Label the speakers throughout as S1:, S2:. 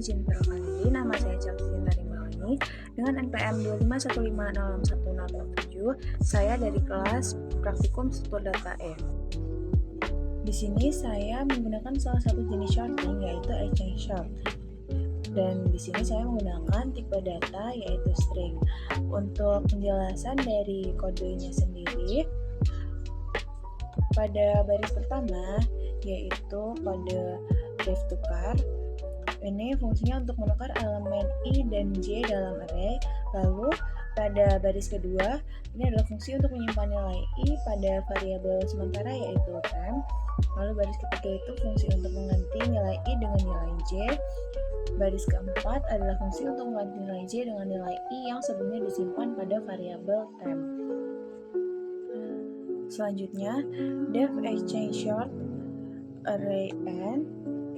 S1: izin perkenalkan diri, nama saya Chelsea Sinta Rimbaweni dengan NPM 251506107. Saya dari kelas Praktikum Struktur Data E. Di sini saya menggunakan salah satu jenis shorting yaitu exchange short. Dan di sini saya menggunakan tipe data yaitu string. Untuk penjelasan dari kodenya sendiri, pada baris pertama yaitu kode def tukar. Ini fungsinya untuk menukar elemen I dan J dalam array. Lalu pada baris kedua, ini adalah fungsi untuk menyimpan nilai I pada variabel sementara yaitu temp. Lalu baris ketiga itu fungsi untuk mengganti nilai I dengan nilai J. Baris keempat adalah fungsi untuk mengganti nilai J dengan nilai I yang sebelumnya disimpan pada variabel temp. Selanjutnya, def exchange short array n.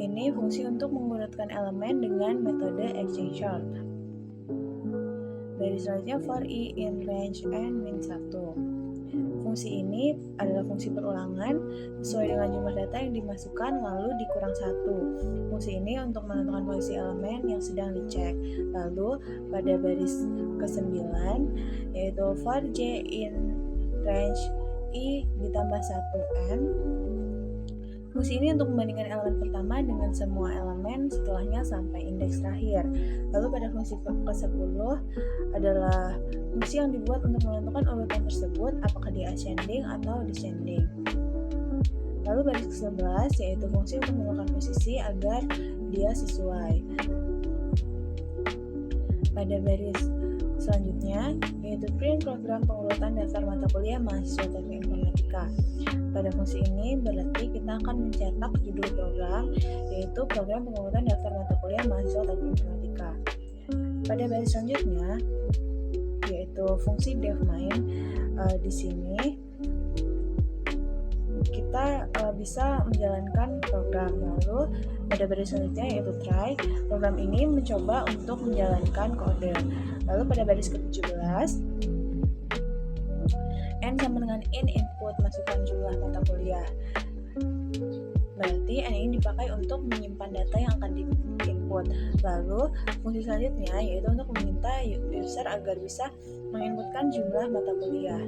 S1: Ini fungsi untuk mengurutkan elemen dengan metode exchange short. Baris selanjutnya for I in range n min 1. Fungsi ini adalah fungsi perulangan sesuai dengan jumlah data yang dimasukkan lalu dikurang 1. Fungsi ini untuk menentukan posisi elemen yang sedang dicek. Lalu pada baris ke-9 yaitu for j in range I ditambah 1n. Fungsi ini untuk membandingkan elemen pertama dengan semua elemen setelahnya sampai indeks terakhir. Lalu pada fungsi ke-10 adalah fungsi yang dibuat untuk menentukan urutan tersebut apakah dia ascending atau descending. Lalu baris ke-11 yaitu fungsi untuk menentukan posisi agar dia sesuai. Pada baris selanjutnya yaitu print program pengurutan daftar mata kuliah mahasiswa teknik informatika. Pada fungsi ini berarti kita akan mencetak judul program yaitu program pengurutan daftar mata kuliah mahasiswa teknik informatika. Pada baris selanjutnya yaitu fungsi def main. Di sini kita bisa menjalankan program. Lalu pada baris selanjutnya yaitu try. Program ini mencoba untuk menjalankan kode. Lalu pada baris ke-17 n sama dengan in input masukkan jumlah mata kuliah. Berarti n ini dipakai untuk menyimpan data yang akan di-input. Lalu fungsi selanjutnya yaitu untuk meminta user agar bisa menginputkan jumlah mata kuliah.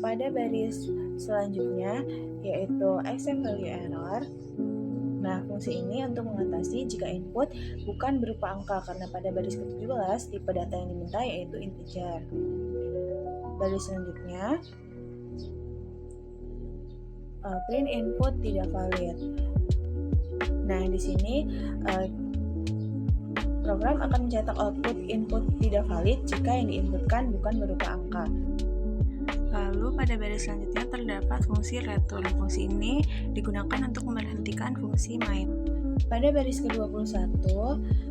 S1: Pada baris selanjutnya yaitu accept value error. Nah, fungsi ini untuk mengatasi jika input bukan berupa angka karena pada baris ke-17 tipe data yang diminta yaitu integer. Baris selanjutnya print input tidak valid. Nah, di sini program akan mencetak output input tidak valid jika yang diinputkan bukan berupa angka. Lalu pada baris selanjutnya terdapat fungsi return. Fungsi ini digunakan untuk memberhentikan fungsi main. Pada baris ke-21,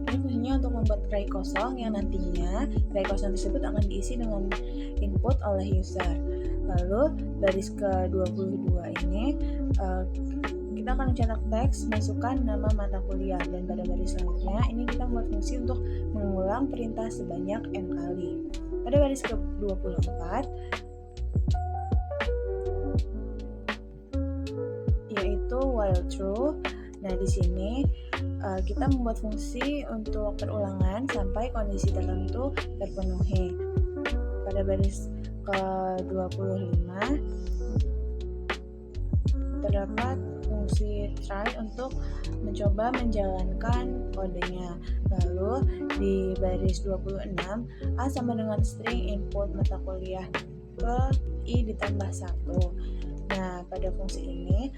S1: ini fungsinya untuk membuat array kosong yang nantinya array kosong tersebut akan diisi dengan input oleh user. Lalu baris ke-22 ini kita akan mencetak teks, masukkan nama mata kuliah, dan pada baris selanjutnya ini kita membuat fungsi untuk mengulang perintah sebanyak n kali. Pada baris ke-24 yaitu while true. Nah, di sini kita membuat fungsi untuk perulangan sampai kondisi tertentu terpenuhi. Pada baris ke-25 terdapat fungsi try untuk mencoba menjalankan kodenya. Lalu di baris 26 A sama dengan string input mata kuliah ke I ditambah 1. Nah, pada fungsi ini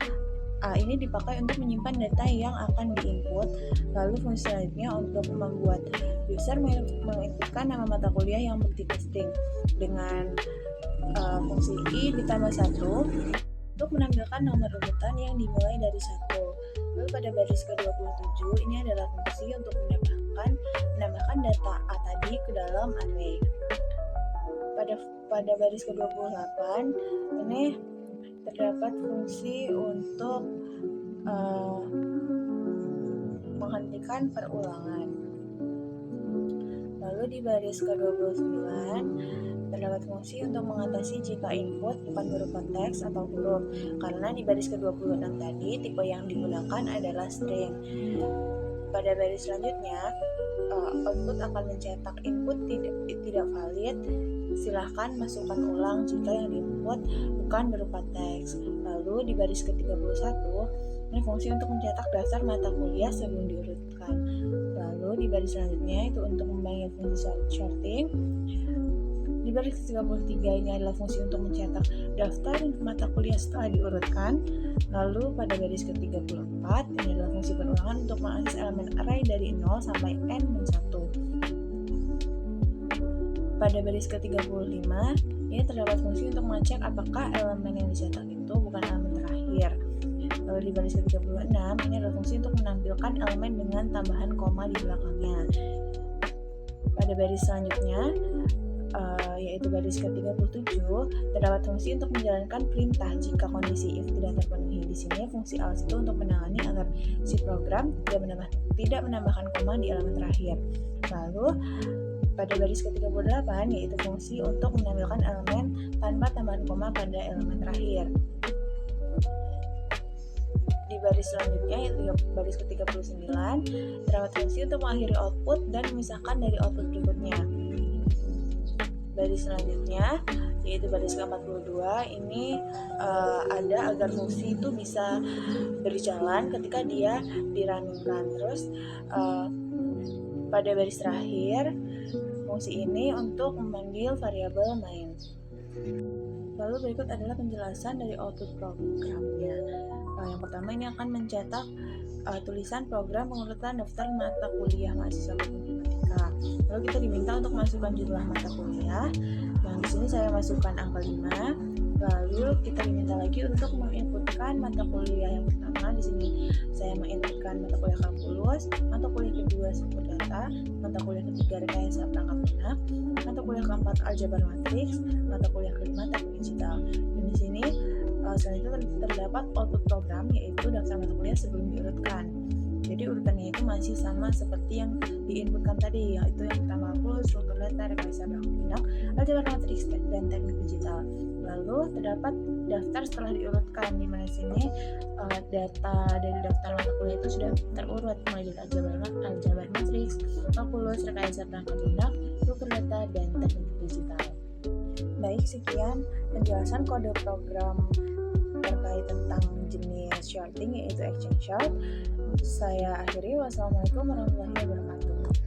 S1: A ini dipakai untuk menyimpan data yang akan diinput. Lalu fungsi selanjutnya untuk membuat user menginputkan nama mata kuliah yang bertipe string dengan fungsi I ditambah 1 untuk menampilkan nomor urutan yang dimulai dari 1. Lalu pada baris ke-27 ini adalah fungsi untuk menambahkan data A tadi ke dalam array. Pada baris ke-28 ini terdapat fungsi untuk menghentikan perulangan. Lalu di baris ke-29 terdapat fungsi untuk mengatasi jika input bukan berupa teks atau huruf, karena di baris ke-26 tadi tipe yang digunakan adalah string. Pada baris selanjutnya, output akan mencetak input tidak valid. Silahkan masukkan ulang jika yang diinput bukan berupa teks. Lalu di baris ke-31, ini fungsi untuk mencetak daftar mata kuliah sebelum diurutkan. Lalu di baris selanjutnya itu untuk membangun fungsi sorting. Di baris ke-33 ini adalah fungsi untuk mencetak daftar mata kuliah setelah diurutkan. Lalu pada baris ke-34 ini adalah fungsi perulangan untuk mengakses elemen array dari 0 sampai n-1. Pada baris ke-35 ini terdapat fungsi untuk mengecek apakah elemen yang dicetak itu bukan elemen terakhir. Lalu di baris ke-36 ini adalah fungsi untuk menampilkan elemen dengan tambahan koma di belakangnya. Pada baris selanjutnya yaitu baris ke-37 terdapat fungsi untuk menjalankan perintah jika kondisi if tidak terpenuhi. Di sini fungsi else itu untuk menangani agar si program tidak menambahkan koma di elemen terakhir. Lalu pada baris ke-38 yaitu fungsi untuk menampilkan elemen tanpa tambahan koma pada elemen terakhir. Di baris selanjutnya yaitu baris ke-39 terdapat fungsi untuk mengakhiri output dan memisahkan dari output berikutnya. Baris selanjutnya yaitu baris ke-42 ini ada agar fungsi itu bisa berjalan ketika dia dirancangkan. Terus pada baris terakhir fungsi ini untuk memanggil variabel main. Lalu berikut adalah penjelasan dari output programnya. Yang pertama ini akan mencetak tulisan program pengurutan daftar mata kuliah mahasiswa matematika. Lalu kita diminta untuk masukkan jumlah mata kuliah. Yang di sini saya masukkan angka 5. Lalu kita diminta lagi untuk menginputkan mata kuliah yang pertama. Di sini saya menginputkan mata kuliah kalkulus, mata kuliah kedua struktur data, mata kuliah ketiga rekayasa perangkat lunak, mata kuliah keempat aljabar matriks, mata kuliah kelima teknik digital. Dan di sini selain itu terdapat output program yaitu daftar mata kuliah sebelum diurutkan. Jadi urutannya itu masih sama seperti yang diinputkan tadi, yaitu yang pertama kalkulus, struktur data, rekayasa perangkat lunak, aljabar matriks, dan teknik digital. Lalu terdapat daftar setelah diurutkan, di mana sini data dari daftar mata kuliah itu sudah terurut mulai dari aljabar matriks, kalkulus, rekayasa perangkat lunak, struktur data, dan teknik digital. Baik, sekian penjelasan kode program terkait tentang jenis shorting yaitu exchange short. Saya akhiri. Wassalamualaikum warahmatullahi wabarakatuh.